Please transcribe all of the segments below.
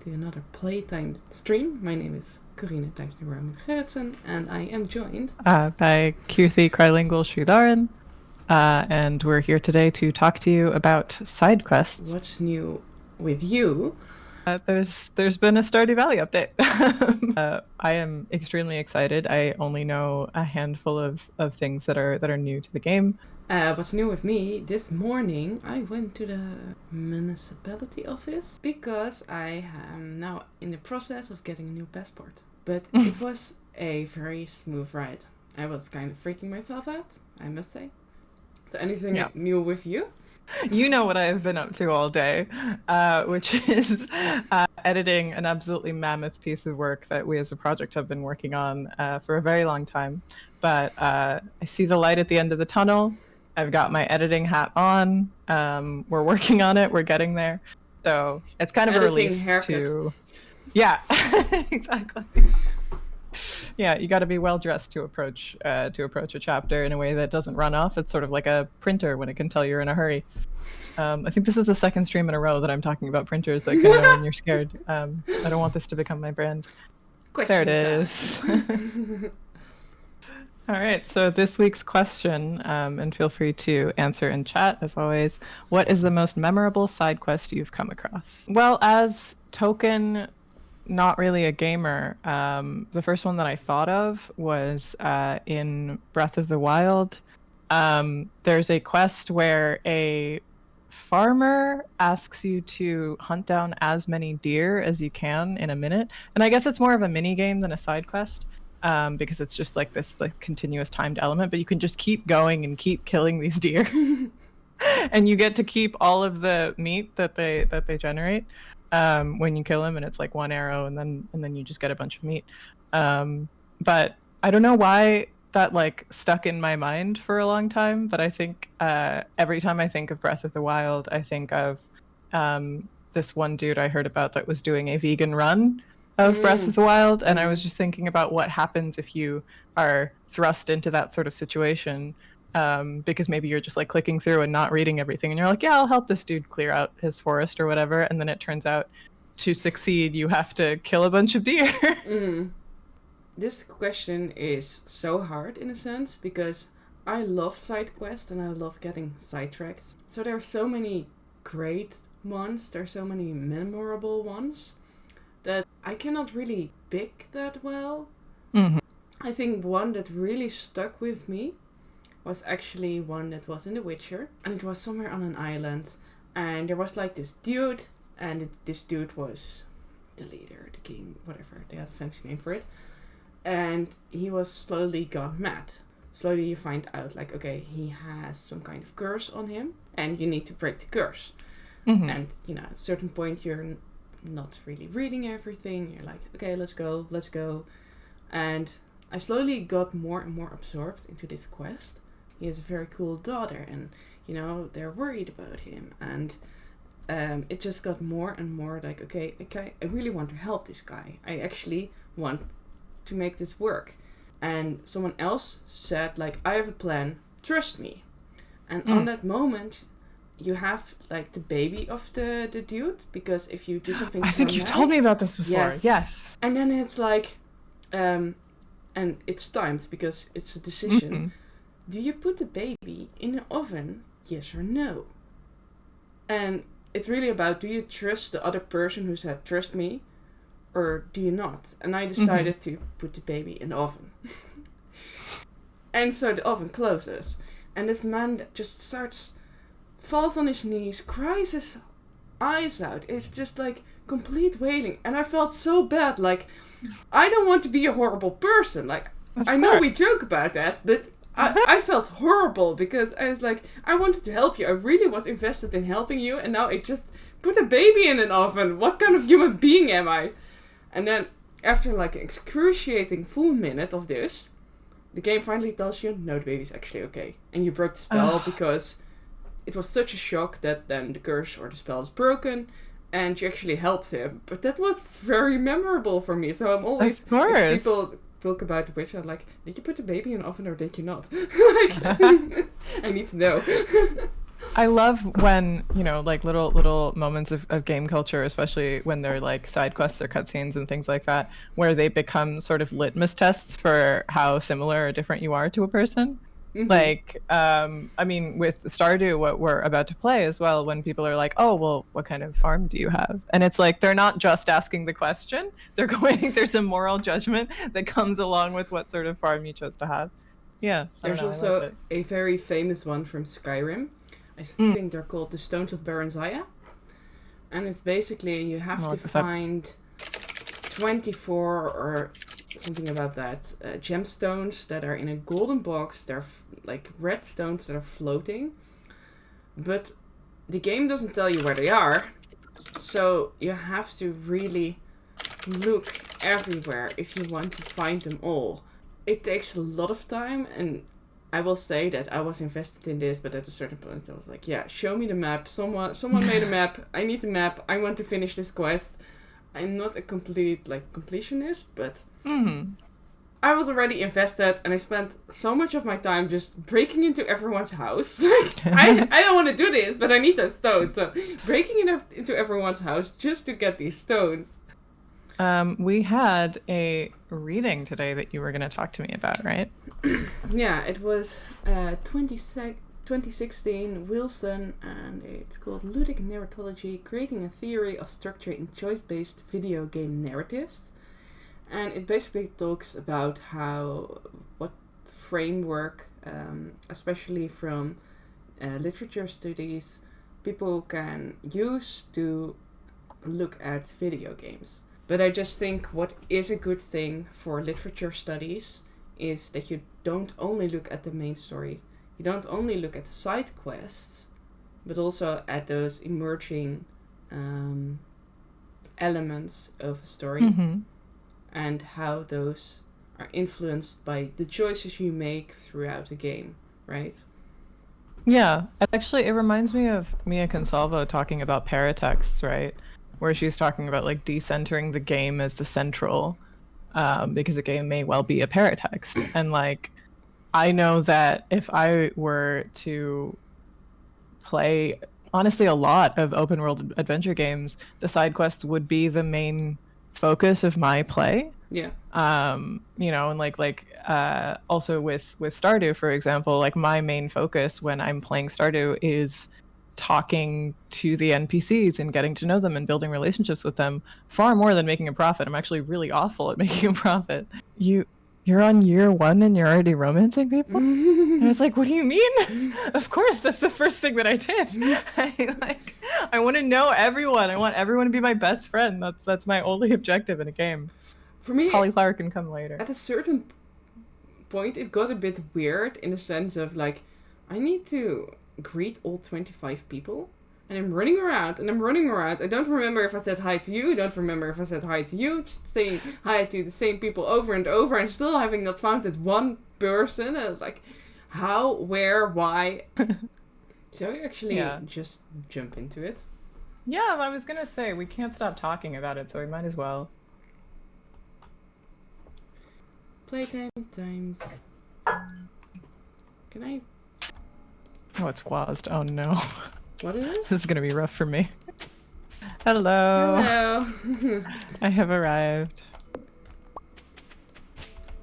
to another Playtime stream. My name is Corine Gerritsen, and I am joined by Keerthi Krylingual Sridharan, and we're here today to talk to you about Sidequests. What's new with you? There's been a Stardew Valley update. I am extremely excited. I only know a handful of things that are new to the game. What's new with me? This morning I went to the municipality office because I am now in the process of getting a new passport. But it was a very smooth ride. I was kind of freaking myself out, I must say. So anything new with you? You know what I've been up to all day, which is editing an absolutely mammoth piece of work that we as a project have been working on for a very long time. But I see the light at the end of the tunnel. I've got my editing hat on. We're working on it. We're getting there. So it's kind of a relief to... Yeah, exactly. Yeah, you got to be well dressed to approach a chapter in a way that doesn't run off. It's sort of like a printer when it can tell you're in a hurry. I think this is the second stream in a row that I'm talking about printers that can know when you're scared. I don't want this to become my brand. There it is. All right, so this week's question, and feel free to answer in chat as always. What is the most memorable side quest you've come across? Well, as Token, not really a gamer, the first one that I thought of was in Breath of the Wild. There's a quest where a farmer asks you to hunt down as many deer as you can in a minute. And I guess it's more of a mini game than a side quest. Because it's just like this continuous timed element, but you can just keep going and keep killing these deer, and you get to keep all of the meat that they generate when you kill them, and it's like one arrow, and then you just get a bunch of meat. But I don't know why that like stuck in my mind for a long time, but I think every time I think of Breath of the Wild, I think of this one dude I heard about that was doing a vegan run of Breath of the Wild, and I was just thinking about what happens if you are thrust into that sort of situation, because maybe you're just like clicking through and not reading everything, and you're like, yeah, I'll help this dude clear out his forest or whatever, and then it turns out to succeed you have to kill a bunch of deer. This question is so hard in a sense, because I love side quests and I love getting sidetracked. So there are so many great ones, there are so many memorable ones, that I cannot really pick that well. I think one that really stuck with me was actually one that was in The Witcher, and it was somewhere on an island, and there was like this dude, and this dude was the leader, the king, whatever, they had a fancy name for it, and he was slowly gone mad. Slowly you find out like, okay, he has some kind of curse on him, and you need to break the curse. And at a certain point you're not really reading everything, you're like, okay, let's go, and I slowly got more and more absorbed into this quest. He has a very cool daughter, and they're worried about him, and it just got more and more like, okay, I really want to help this guy, I actually want to make this work. And someone else said like, I have a plan, trust me. And on that moment you have like the baby of the dude, because if you do something I think you've told me about this before. Yes. And then it's like and it's timed because it's a decision. Do you put the baby in the oven, yes or no? And it's really about, do you trust the other person who said trust me, or do you not? And I decided to put the baby in the oven. And so the oven closes, and this man just falls on his knees, cries his eyes out. It's just like complete wailing. And I felt so bad. Like, I don't want to be a horrible person. Like, I know we joke about that, but I felt horrible because I was like, I wanted to help you. I really was invested in helping you. And now I just put a baby in an oven. What kind of human being am I? And then after like an excruciating full minute of this, the game finally tells you, no, the baby's actually okay. And you broke the spell because it was such a shock that then the curse or the spell is broken, and you actually helped him. But that was very memorable for me. So I'm always, if people talk about The Witcher, I'm like, did you put the baby in the oven or did you not? Like, I need to know. I love when, like little moments of game culture, especially when they're like side quests or cutscenes and things like that, where they become sort of litmus tests for how similar or different you are to a person. Like, I mean, with Stardew, what we're about to play as well, when people are like, oh, well, what kind of farm do you have? And it's like, they're not just asking the question, there's a moral judgment that comes along with what sort of farm you chose to have. Yeah. There's also a very famous one from Skyrim. I think they're called the Stones of Baranzaya. And it's basically you have to find 24 or something about that gemstones that are in a golden box. They're like red stones that are floating. But the game doesn't tell you where they are. So you have to really look everywhere if you want to find them all. It takes a lot of time, and I will say that I was invested in this, but at a certain point I was like, yeah, show me the map. Someone made a map. I need the map. I want to finish this quest. I'm not a complete completionist, but I was already invested, and I spent so much of my time just breaking into everyone's house. I don't want to do this, but I need those stones. So breaking into everyone's house just to get these stones. We had a reading today that you were going to talk to me about, right? Yeah, it was 2016 Wilson, and it's called Ludic Narratology, Creating a Theory of Structure in Choice-Based Video Game Narratives. And it basically talks about what framework, especially from literature studies, people can use to look at video games. But I just think what is a good thing for literature studies is that you don't only look at the main story. You don't only look at the side quests, but also at those emerging elements of a story and how those are influenced by the choices you make throughout the game, right? Yeah, it reminds me of Mia Consalvo talking about paratexts, right? Where she's talking about like decentering the game as the central, because a game may well be a paratext. And like, I know that if I were to play, honestly, a lot of open world adventure games, the side quests would be the main focus of my play. Yeah. And also with Stardew, for example, like my main focus when I'm playing Stardew is talking to the NPCs and getting to know them and building relationships with them far more than making a profit. I'm actually really awful at making a profit. You're on year 1 and you're already romancing people? And I was like, what do you mean? Of course, that's the first thing that I did. I want to know everyone. I want everyone to be my best friend. That's my only objective in a game. For me, cauliflower can come later. At a certain point, it got a bit weird in the sense of like, I need to greet all 25 people, and I'm running around. I don't remember if I said hi to you. I don't remember if I said hi to you. Just saying hi to the same people over and over, and still having not found that one person. And it's like, how, where, why? Shall we actually just jump into it? Yeah, I was gonna say we can't stop talking about it, so we might as well. Playtime times. Can I? Oh, it's WASD. Oh no. What is it? This is gonna be rough for me. Hello. Hello. I have arrived.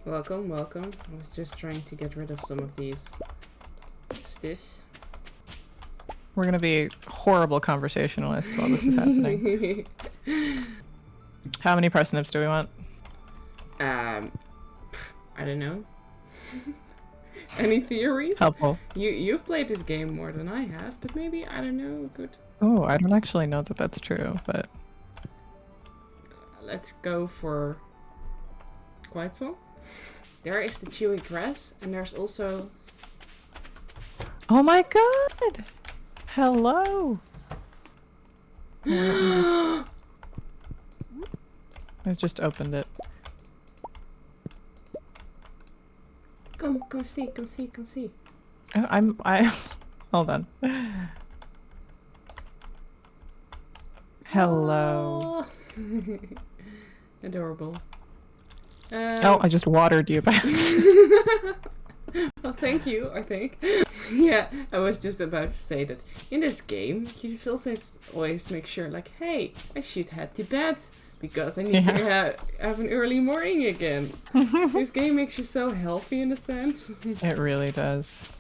Welcome. I was just trying to get rid of some of these stiffs. We're gonna be horrible conversationalists while this is happening. How many parsnips do we want? I don't know. Any theories? Helpful. You've played this game more than I have, but maybe, I don't know, good. Oh, I don't actually know that that's true, but... Let's go for Quetzal. There is the chewy grass, and there's also... Oh my god! Hello! I just opened it. Come see. Hold on. Hello. Oh. Adorable. Oh, I just watered you back. Well, thank you, I think. Yeah, I was just about to say that in this game, you just also always make sure, like, hey, I should head to bed because I need to have an early morning again. This game makes you so healthy in a sense. It really does.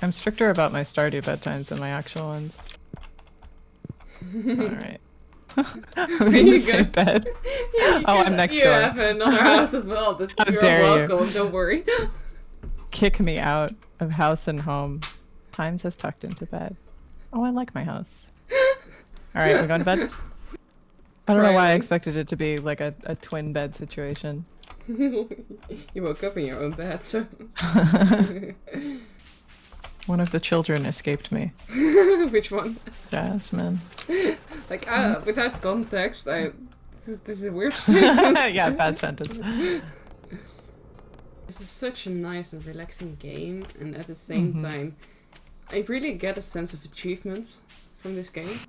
I'm stricter about my Stardew bedtimes than my actual ones. Alright. Are we in the same bed? Yeah, I'm next door. You have another house as well. That you're welcome, don't worry. Kick me out of house and home. Times has tucked into bed. Oh, I like my house. Alright, we're going to bed? I don't know why I expected it to be like a twin bed situation. You woke up in your own bed, so... One of the children escaped me. Which one? Jasmine. Like, without context, this is a weird statement. Yeah, bad sentence. This is such a nice and relaxing game, and at the same time, I really get a sense of achievement from this game.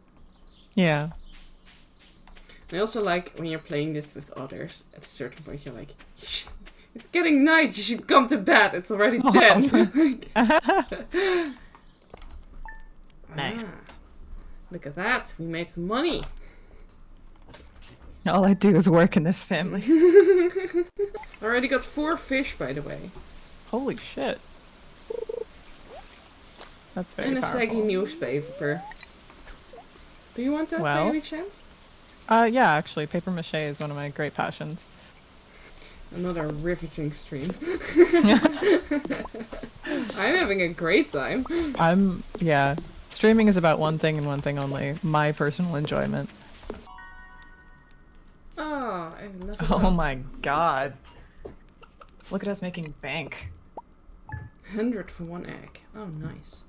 Yeah. And I also like when you're playing this with others, at a certain point you're like, it's getting night, you should come to bed, it's already 10. Nice. Look at that, we made some money. All I do is work in this family. Already got 4 fish, by the way. Holy shit. That's very And a powerful. saggy newspaper. Do you want that by any chance? Yeah, actually, paper mache is one of my great passions. Another riveting stream. I'm having a great time. Yeah. Streaming is about one thing and one thing only. My personal enjoyment. Oh, I love it. Oh my god. Look at us making bank. 100 for 1 egg. Oh, nice.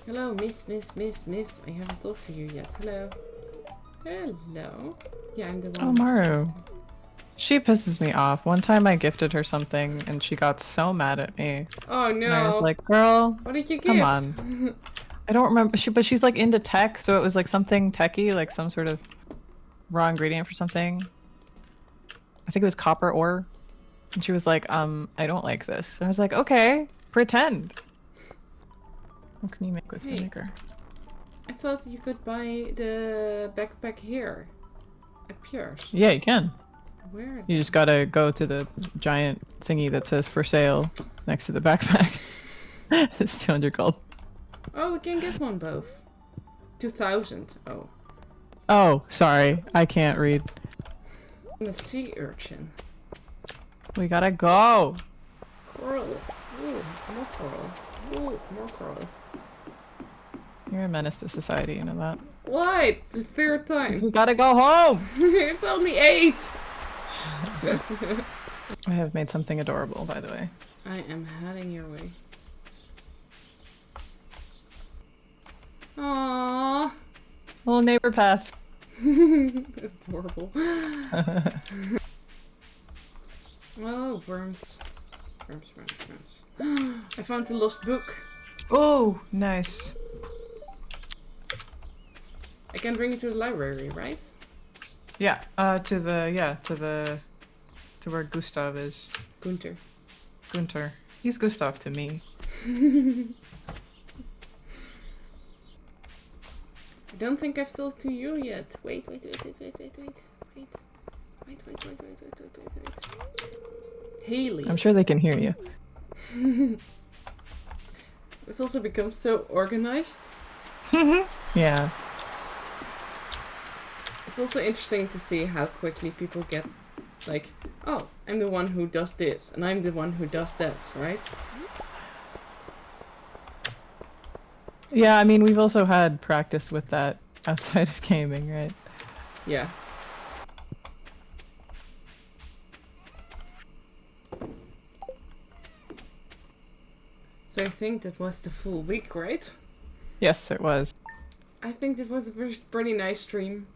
Hello, miss. I haven't talked to you yet. Hello. Hello. Yeah, I'm the one. Oh, Maru. She pisses me off. One time I gifted her something and she got so mad at me. Oh no. And I was like, girl, what did you give? Come on. I don't remember. But she's like into tech, so it was like something techy, like some sort of raw ingredient for something. I think it was copper ore. And she was like, I don't like this. And I was like, okay, pretend. What can you make with vinegar? I thought you could buy the backpack here. At Pure's. Yeah, you can. Where? You just gotta go to the giant thingy that says for sale next to the backpack. It's 200 gold. Oh, we can get one both. 2,000. Oh. Oh, sorry. I can't read. And a sea urchin. We gotta go. Coral. Ooh, more coral. Ooh, more coral. You're a menace to society, you know that? Why? It's the 3rd time. We gotta go home! It's only 8! I have made something adorable, by the way. I am heading your way. Aww. Little neighbor path. Adorable. Oh, worms. Worms. I found the lost book. Oh, nice. I can bring it to the library, right? Yeah, to where Gustav is. Gunter. Gunter. He's Gustav to me. I don't think I've talked to you yet. Wait. Haley. I'm sure they can hear you. This also becomes so organized. Yeah. It's also interesting to see how quickly people get like, oh, I'm the one who does this, and I'm the one who does that, right? Yeah, I mean, we've also had practice with that outside of gaming, right? Yeah. So I think that was the full week, right? Yes, it was. I think that was a pretty nice stream.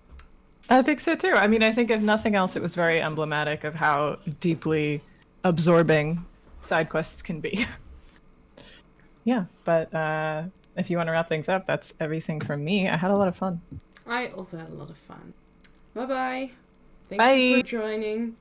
I think so too. I mean, I think if nothing else, it was very emblematic of how deeply absorbing side quests can be. Yeah, but if you want to wrap things up, that's everything from me. I had a lot of fun. I also had a lot of fun. Bye-bye. Bye. Thank you for joining.